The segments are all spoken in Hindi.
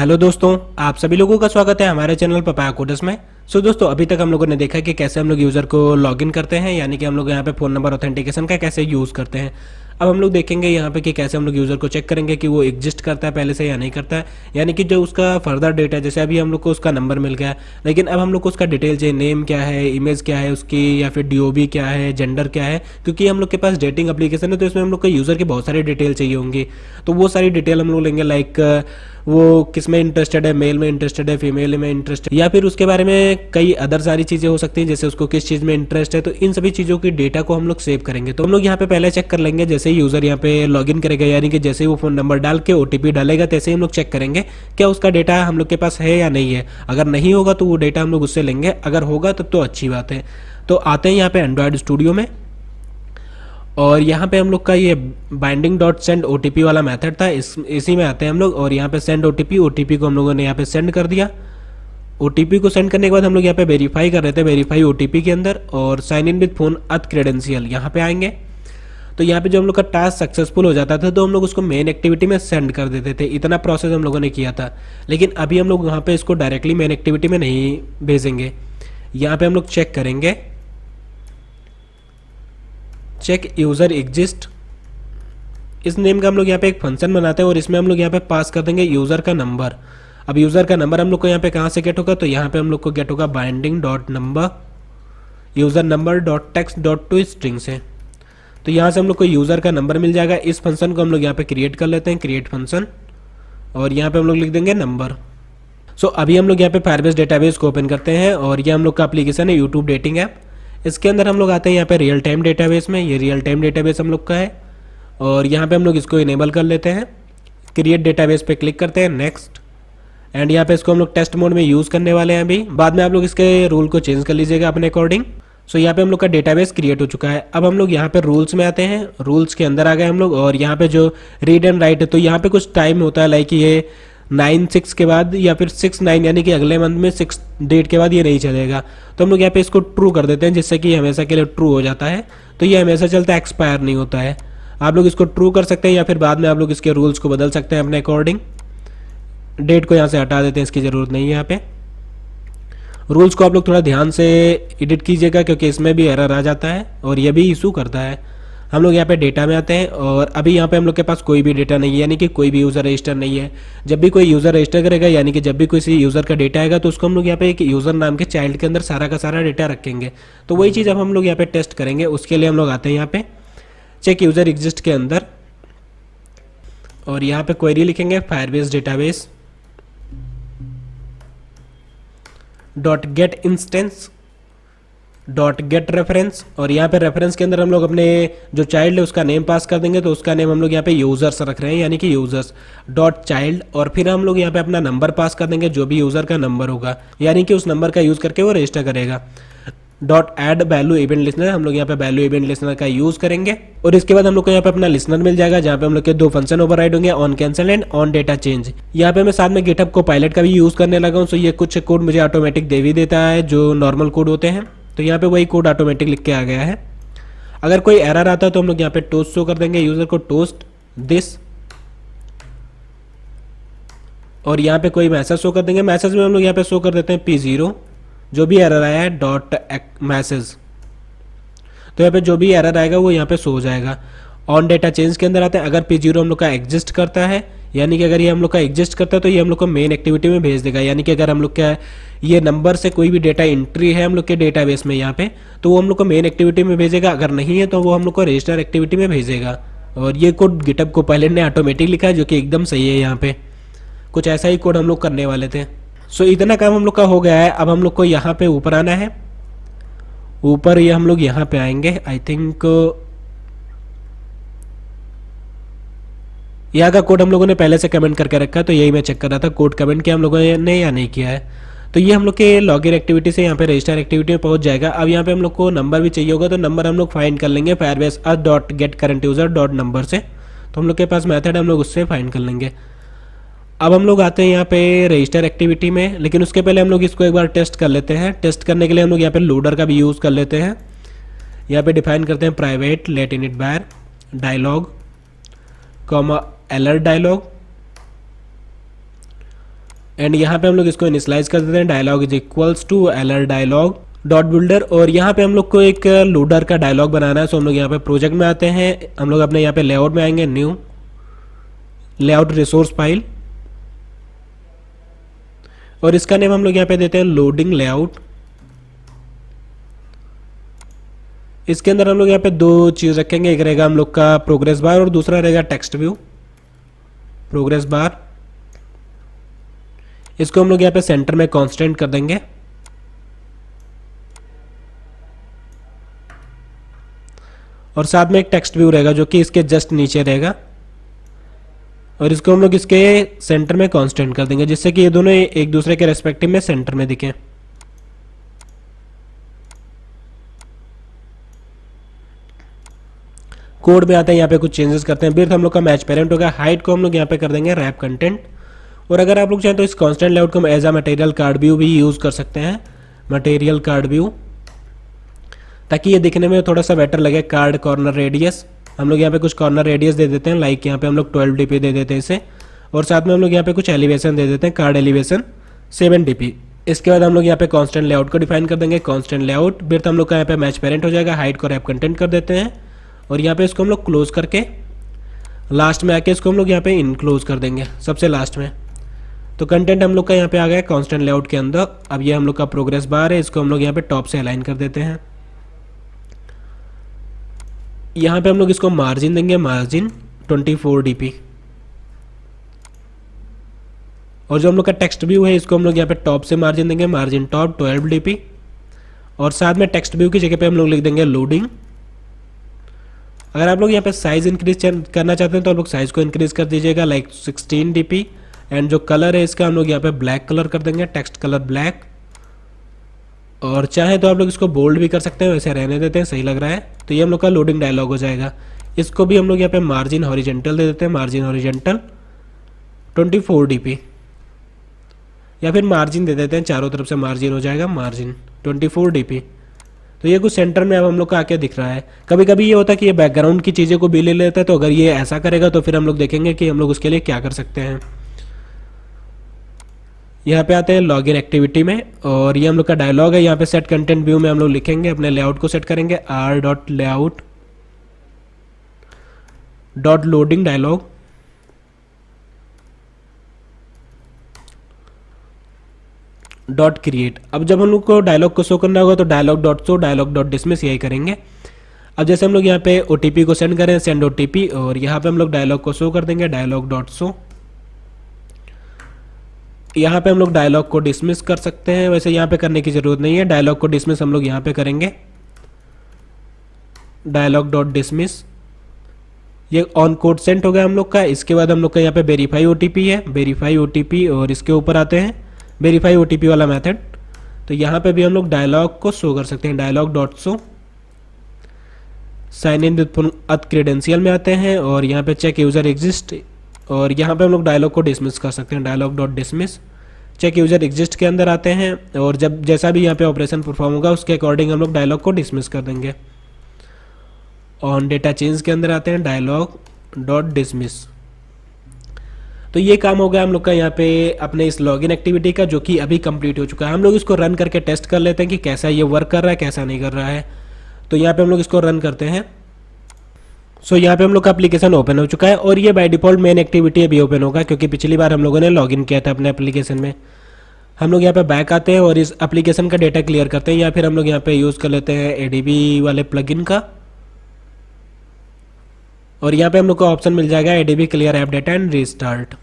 हेलो दोस्तों, आप सभी लोगों का स्वागत है हमारे चैनल पपाया कोडर्स में। दोस्तों, अभी तक हम लोगों ने देखा कि कैसे हम लोग यूज़र को लॉगिन करते हैं, यानी कि हम लोग यहाँ पे फ़ोन नंबर ऑथेंटिकेशन का कैसे यूज़ करते हैं। अब हम लोग देखेंगे यहाँ पे कि कैसे हम लोग यूज़र को चेक करेंगे कि वो एग्जिस्ट करता है पहले से या नहीं करता है, यानी कि जो उसका फर्दर डेटा, जैसे अभी हम लोग को उसका नंबर मिल गया, लेकिन अब हम लोग को उसका डिटेल चाहिए, नेम क्या है, इमेज क्या है उसकी, या फिर डीओबी क्या है, जेंडर क्या है, क्योंकि हम लोग के पास डेटिंग एप्लीकेशन है तो इसमें हम लोग को यूज़र की बहुत सारी डिटेल चाहिए होंगी। तो वो सारी डिटेल हम लोग लेंगे, लाइक वो किस में इंटरेस्टेड है, मेल में इंटरेस्टेड है, फीमेल में इंटरेस्टेड, या फिर उसके बारे में कई अदर सारी चीज़ें हो सकती हैं, जैसे उसको किस चीज़ में इंटरेस्ट है। तो इन सभी चीज़ों की डेटा को हम लोग सेव करेंगे। तो हम लोग यहाँ पे पहले चेक कर लेंगे, जैसे ही यूज़र यहाँ पे लॉगिन करेगा, यानी कि जैसे ही वो फ़ोन नंबर डाल के ओटीपी डालेगा, तैसे ही हम लोग चेक करेंगे क्या उसका डेटा हम लोग के पास है या नहीं है। अगर नहीं होगा तो वो डेटा हम लोग उससे लेंगे, अगर होगा तब तो अच्छी बात है। तो आते हैं यहाँ पे एंड्रॉयड स्टूडियो में, और यहाँ पे हम लोग का ये बाइंडिंग डॉट सेंड ओ वाला मेथड था, इसी में आते हैं हम लोग, और यहाँ पे सेंड ओटीपी को हम लोगों ने यहाँ पे सेंड कर दिया। ओटीपी को सेंड करने के बाद हम लोग यहाँ पे वेरीफाई कर रहे थे, वेरीफाई ओटीपी के अंदर, और साइन इन विद फोन अथ क्रेडेंशियल यहाँ पे आएंगे। तो यहाँ पे जो हम लोग का टास्क सक्सेसफुल हो जाता था तो हम लोग उसको मेन एक्टिविटी में सेंड कर देते थे। इतना प्रोसेस हम लोगों ने किया था, लेकिन अभी हम लोग वहाँ पे इसको डायरेक्टली मेन एक्टिविटी में नहीं भेजेंगे। यहाँ पे हम लोग चेक करेंगे, चेक यूज़र एग्जिस्ट, इस नेम का हम लोग यहाँ पे एक फंक्शन बनाते हैं, और इसमें हम लोग यहाँ पे पास कर देंगे यूज़र का नंबर। अब यूज़र का नंबर हम लोग को यहाँ पे कहाँ से गेट होगा, तो यहाँ पे हम लोग को गेट होगा binding dot number user number dot text dot to string से। तो यहाँ से हम लोग को यूज़र का नंबर मिल जाएगा। इस फंक्शन को हम लोग यहाँ पे क्रिएट कर लेते हैं, क्रिएट फंक्शन, और यहाँ पे हम लोग लिख देंगे नंबर। अभी हम लोग यहाँ पे फायरबेस डेटाबेस को ओपन करते हैं, और ये हम लोग का एप्लीकेशन है यूट्यूब डेटिंग ऐप। इसके अंदर हम लोग आते हैं यहाँ पे रियल टाइम डेटाबेस में, ये रियल टाइम डेटाबेस हम लोग का है, और यहाँ पे हम लोग इसको इनेबल कर लेते हैं। क्रिएट डेटाबेस पे क्लिक करते हैं, नेक्स्ट, एंड यहाँ पे इसको हम लोग टेस्ट मोड में यूज़ करने वाले हैं। अभी बाद में आप लोग इसके रूल को चेंज कर लीजिएगा अपने अकॉर्डिंग। यहाँ पे हम लोग का डेटाबेस क्रिएट हो चुका है। अब हम लोग यहाँ पे रूल्स में आते हैं, रूल्स के अंदर आ गए हम लोग, और यहाँ पे जो रीड एंड राइट है, तो यहाँ पे कुछ टाइम होता है, लाइक ये 9/6 के बाद या फिर 6/9 यानी कि अगले मंथ में 6 डेट के बाद ये नहीं चलेगा। तो हम लोग यहाँ पे इसको ट्रू कर देते हैं, जिससे कि हमेशा के लिए ट्रू हो जाता है। तो ये हमेशा चलता है, एक्सपायर नहीं होता है। आप लोग इसको ट्रू कर सकते हैं, या फिर बाद में आप लोग इसके रूल्स को बदल सकते हैं अपने अकॉर्डिंग। डेट को यहाँ से हटा देते हैं, इसकी ज़रूरत नहीं है। यहाँ पे रूल्स को आप लोग थोड़ा ध्यान से एडिट कीजिएगा, क्योंकि इसमें भी एरर आ जाता है और ये भी इशू करता है। हम लोग यहाँ पे डेटा में आते हैं, और अभी यहाँ पे हम लोग के पास कोई भी डेटा नहीं है, यानी कि कोई भी यूज़र रजिस्टर नहीं है। जब भी कोई यूज़र रजिस्टर करेगा, यानी कि जब भी किसी यूज़र का डेटा आएगा, तो उसको हम लोग यहाँ पे एक यूज़र नाम के चाइल्ड के अंदर सारा का सारा डेटा रखेंगे। तो वही चीज़ अब हम लोग यहाँ पे टेस्ट करेंगे। उसके लिए हम लोग आते हैं यहाँ पे चेक यूज़र एग्जिस्ट के अंदर, और यहाँ पे क्वेरी लिखेंगे Firebase database dot gate instance dot gate reference, और यहाँ पे रेफरेंस के अंदर हम लोग अपने जो चाइल्ड है उसका नेम पास कर देंगे। तो उसका नेम हम लोग यहाँ पे यूज़र्स रख रहे हैं, यानी कि यूज़र्स डॉट चाइल्ड, और फिर हम लोग यहाँ पे अपना नंबर पास कर देंगे, जो भी यूज़र का नंबर होगा, यानी कि उस नंबर का यूज़ करके वो रजिस्टर करेगा। Dot add value event listener, हम लोग यहाँ पे वैल्यू इवेंट लिसनर का यूज़ करेंगे, और इसके बाद हम लोग को यहाँ पे अपना लिसनर मिल जाएगा, जहाँ पे हम लोग के दो फंक्शन ओवरराइड होंगे, on cancel and on data change. यहाँ पे मैं साथ में गिटहब को पायलट का भी यूज़ करने लगा हूँ। ये कुछ कोड मुझे ऑटोमेटिक दे भी देता है, जो नॉर्मल कोड होते हैं। तो यहाँ पे वही कोड ऑटोमेटिक लिख के आ गया है। अगर कोई एरर आता है तो हम लोग यहाँ पे टोस्ट शो कर देंगे यूज़र को, टोस्ट दिस, और यहाँ पे कोई मैसेज शो कर देंगे। मैसेज में हम लोग यहाँ पे शो कर देते हैं P0, जो भी एरर आया है डॉट मैसेज। तो यहाँ पे जो भी एरर आएगा वो यहाँ पे शो हो जाएगा। ऑन डेटा चेंज के अंदर आते हैं, अगर P0 हम लोग का एग्जिस्ट करता है, यानी कि अगर ये हम लोग का एग्जिस्ट करता है तो ये हम लोग को मेन एक्टिविटी में भेज देगा। यानी कि अगर हम लोग का ये नंबर से कोई भी डेटा एंट्री है हम लोग के डेटाबेस में यहाँ पे, तो वो हम लोग को मेन एक्टिविटी में भेजेगा। अगर नहीं है तो वो हम लोग को रजिस्टर एक्टिविटी में भेजेगा। और ये कोड गिटहब को पायलट ने ऑटोमेटिक लिखा है, जो कि एकदम सही है। यहाँ पे कुछ ऐसा ही कोड हम लोग करने वाले थे। इतना काम हम लोग का हो गया है। अब हम लोग को यहाँ पे ऊपर आना है। ऊपर ये हम लोग यहाँ पे आएंगे, आई थिंक यहाँ का कोड हम लोगों ने पहले से कमेंट करके रखा है, तो यही मैं चेक कर रहा था कोड कमेंट किया हम लोगों ने या नहीं किया है। तो ये हम लोग के लॉगिन एक्टिविटी से यहाँ पे रजिस्टर एक्टिविटी में पहुँच जाएगा। अब यहाँ पे हम लोग को नंबर भी चाहिए होगा, तो नंबर हम लोग फाइंड कर लेंगे Firebase dot gate current user dot number से। तो हम लोग के पास मेथड है, हम लोग उससे फाइंड कर लेंगे। अब हम लोग आते हैं यहाँ पे रजिस्टर एक्टिविटी में, लेकिन उसके पहले हम लोग इसको एक बार टेस्ट कर लेते हैं। टेस्ट करने के लिए हम लोग यहाँ पे लोडर का भी यूज़ कर लेते हैं। यहाँ पे डिफाइन करते हैं private lateinit var dialog comma alert dialog, and यहाँ पे हम लोग इसको इनिशियलाइज कर देते हैं, dialog is equals to alert dialog dot builder. और यहाँ पे हम लोग को एक लोडर का डायलॉग बनाना है। सो हम लोग यहाँ पे प्रोजेक्ट में आते हैं, हम लोग अपने यहाँ पे लेआउट में आएंगे, न्यू लेआउट रिसोर्स फाइल, और इसका नेम हम लोग यहाँ पे देते हैं लोडिंग लेआउट। इसके अंदर हम लोग यहाँ पे दो चीज़ रखेंगे, एक रहेगा हम लोग का प्रोग्रेस बार और दूसरा रहेगा टेक्स्ट व्यू। प्रोग्रेस बार इसको हम लोग यहाँ पे सेंटर में कांस्टेंट कर देंगे, और साथ में एक टेक्स्ट व्यू रहेगा जो कि इसके जस्ट नीचे रहेगा, और इसको हम लोग इसके सेंटर में कांस्टेंट कर देंगे जिससे कि ये दोनों एक दूसरे के रेस्पेक्टिव में सेंटर में दिखें। कोड में आते हैं, यहाँ पे कुछ चेंजेस करते हैं। बिर्थ हम लोग का मैच पेरेंट होगा, हाइट को हम लोग यहाँ पे कर देंगे रैप कंटेंट। और अगर आप लोग चाहें तो इस कांस्टेंट लेआउट को हम as a material card view भी यूज़ कर सकते हैं, मटेरियल कार्ड व्यू, ताकि ये दिखने में थोड़ा सा बेटर लगे। कार्ड कॉर्नर रेडियस हम लोग यहाँ पे कुछ कॉर्नर रेडियस दे देते हैं, लाइक यहाँ पे हम लोग 12 dp दे देते हैं इसे, और साथ में हम लोग यहाँ पे कुछ एलिवेशन दे देते हैं, कार्ड एलिवेशन 7 dp। इसके बाद हम लोग यहाँ पे कांस्टेंट लेआउट को डिफाइन कर देंगे, कांस्टेंट लेआउट। बिर्थ हम लोग का यहाँ पे मैच पेरेंट हो जाएगा, हाइट को रैप कंटेंट कर देते हैं, और यहाँ पे इसको हम लोग क्लोज करके लास्ट में आके इसको हम लोग यहाँ पे इनक्लोज कर देंगे सबसे लास्ट में। तो कंटेंट हम लोग का यहाँ पे आ गया कांस्टेंट लेआउट के अंदर। अब ये हम लोग का प्रोग्रेस बार है, इसको हम लोग यहाँ पे टॉप से अलाइन कर देते हैं। यहाँ पे हम लोग इसको मार्जिन देंगे, मार्जिन 24 dp। और जो हम लोग का टेक्स्ट व्यू है इसको हम लोग यहाँ पे टॉप से मार्जिन देंगे, मार्जिन टॉप 12 dp, और साथ में टेक्स्ट व्यू की जगह पे हम लोग लिख देंगे लोडिंग। अगर आप लोग यहाँ पे साइज इंक्रीज करना चाहते हैं तो आप लोग साइज को इंक्रीज कर दीजिएगा, लाइक 16 dp। एंड जो कलर है इसका हम लोग यहाँ पे ब्लैक कलर कर देंगे, टेक्स्ट कलर ब्लैक। और चाहे तो आप लोग इसको बोल्ड भी कर सकते हैं, वैसे रहने देते हैं, सही लग रहा है। तो ये हम लोग का लोडिंग डायलॉग हो जाएगा। इसको भी हम लोग यहाँ पे मार्जिन हॉरिजेंटल दे देते हैं, मार्जिन हॉरिजेंटल 24 dp, या फिर मार्जिन दे देते हैं, चारों तरफ से मार्जिन हो जाएगा, मार्जिन 24 dp। तो ये कुछ सेंटर में अब हम लोग का आके दिख रहा है। कभी कभी ये होता है कि ये बैकग्राउंड की चीज़ें को भी ले लेता है, तो अगर ये ऐसा करेगा तो फिर हम लोग देखेंगे कि हम लोग उसके लिए क्या कर सकते हैं। यहाँ पे आते हैं लॉगिन एक्टिविटी में, और ये हम लोग का डायलॉग है। यहाँ पे सेट कंटेंट व्यू में हम लोग लिखेंगे, अपने लेआउट को सेट करेंगे, r.layout dot loading dialog dot create. अब जब हम लोग को डायलॉग को शो करना होगा तो dialog dot show, dialog dot dismiss यही करेंगे। अब जैसे हम लोग यहाँ पे OTP को सेंड करें, सेंड OTP, और यहाँ पे हम लोग डायलॉग को शो कर देंगे, डायलॉग डॉट शो। यहाँ पे हम लोग डायलॉग को डिसमिस कर सकते हैं, वैसे यहाँ पे करने की जरूरत नहीं है। डायलॉग को डिसमिस हम लोग यहाँ पे करेंगे, डायलॉग डॉट डिसमिस। ये ऑन कोड सेंट हो गया हम लोग का। इसके बाद हम लोग का यहाँ पे वेरीफाई OTP है, वेरीफाई OTP, और इसके ऊपर आते हैं वेरीफाई OTP वाला मेथड। तो यहाँ पे भी हम लोग डायलॉग को शो कर सकते हैं, dialog dot show. Sign in with auth credential में आते हैं, और यहाँ पे चेक यूजर एग्जिस्ट, और यहाँ पे हम लोग डायलॉग को डिसमिस कर सकते हैं, dialog dot dismiss. Check user exist के अंदर आते हैं, और जब जैसा भी यहाँ पे ऑपरेशन परफॉर्म होगा उसके अकॉर्डिंग हम लोग डायलॉग को डिसमिस कर देंगे। ऑन डेटा चेंज के अंदर आते हैं, डायलॉग डॉट डिसमिस। तो ये काम हो गया हम लोग का यहाँ पे अपने इस लॉगिन एक्टिविटी का, जो कि अभी कंप्लीट हो चुका है। हम लोग इसको रन करके टेस्ट कर लेते हैं कि कैसा ये वर्क कर रहा है, कैसा नहीं कर रहा है। तो यहाँ पे हम लोग इसको रन करते हैं। सो यहाँ पे हम लोग का एप्लीकेशन ओपन हो चुका है, और ये बाय डिफॉल्ट मेन एक्टिविटी अभी ओपन होगा, क्योंकि पिछली बार हम लोगों ने लॉगिन किया था अपने एप्लीकेशन में। हम लोग यहाँ पे बैक आते हैं और इस एप्लीकेशन का डेटा क्लियर करते हैं, या फिर हम लोग यहाँ पे यूज़ कर लेते हैं ADB वाले प्लगइन का। और यहाँ पे हम लोग को ऑप्शन मिल जाएगा ADB clear app data and restart.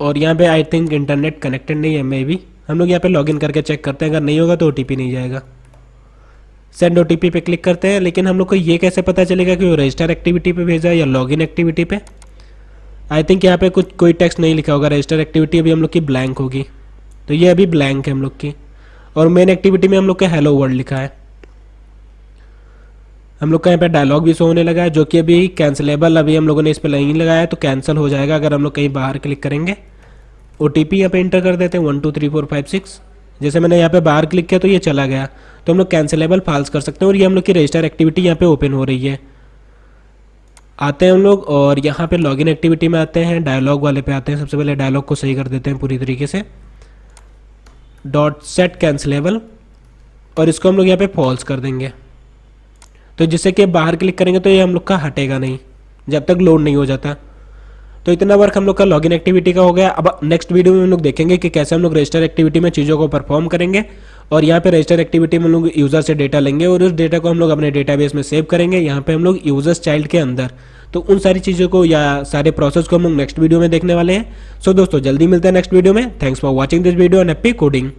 और यहाँ पे आई थिंक इंटरनेट कनेक्टेड नहीं है, मे बी। हम लोग यहाँ पे लॉगिन करके चेक करते हैं, अगर नहीं होगा तो OTP नहीं जाएगा। सेंड OTP पे क्लिक करते हैं, लेकिन हम लोग को ये कैसे पता चलेगा कि वो रजिस्टर एक्टिविटी पे भेजा है या लॉगिन एक्टिविटी पे। आई थिंक यहाँ पे कुछ कोई टेक्स्ट नहीं लिखा होगा, रजिस्टर एक्टिविटी अभी हम लोग की ब्लैंक होगी। तो ये अभी ब्लैंक है हम लोग की, और मेन एक्टिविटी में हम लोग का हेलो वर्ल्ड लिखा है। हम लोग का यहाँ पे डायलॉग भी शो होने लगा है, जो कि अभी कैंसिलेबल, अभी हम लोगों ने इस पर नहीं लगाया है, तो कैंसिल हो जाएगा अगर हम लोग कहीं बाहर क्लिक करेंगे। OTP यहाँ पे इंटर कर देते हैं 1 2 3 4 5 6। जैसे मैंने यहाँ पे बाहर क्लिक किया तो ये चला गया, तो हम लोग कैंसिलेबल फाल्स कर सकते हैं। और ये हम लोग की रजिस्टर एक्टिविटी यहाँ पे ओपन हो रही है। आते हैं हम लोग और यहाँ पे लॉगिन एक्टिविटी में आते हैं, डायलॉग वाले पे आते हैं। सबसे पहले डायलॉग को सही कर देते हैं पूरी तरीके से, डॉट सेट कैंसिलेबल, और इसको हम लोग यहाँ पे फॉल्स कर देंगे। तो जिससे कि बाहर क्लिक करेंगे तो ये हम लोग का हटेगा नहीं जब तक लोड नहीं हो जाता। तो इतना वर्क हम लोग का लॉगिन एक्टिविटी का हो गया। अब नेक्स्ट वीडियो में हम लोग देखेंगे कि कैसे हम लोग रजिस्टर एक्टिविटी में चीज़ों को परफॉर्म करेंगे, और यहाँ पे रजिस्टर एक्टिविटी में हम लोग यूज़र से डेटा लेंगे और उस डेटा को हम लोग अपने डेटाबेस में सेव करेंगे, यहाँ पे हम लोग यूजर्स चाइल्ड के अंदर। तो उन सारी चीज़ों को या सारे प्रोसेस को हम लोग नेक्स्ट वीडियो में देखने वाले हैं। सो दोस्तों जल्दी मिलते हैं नेक्स्ट वीडियो में। Thanks for watching this video and happy coding.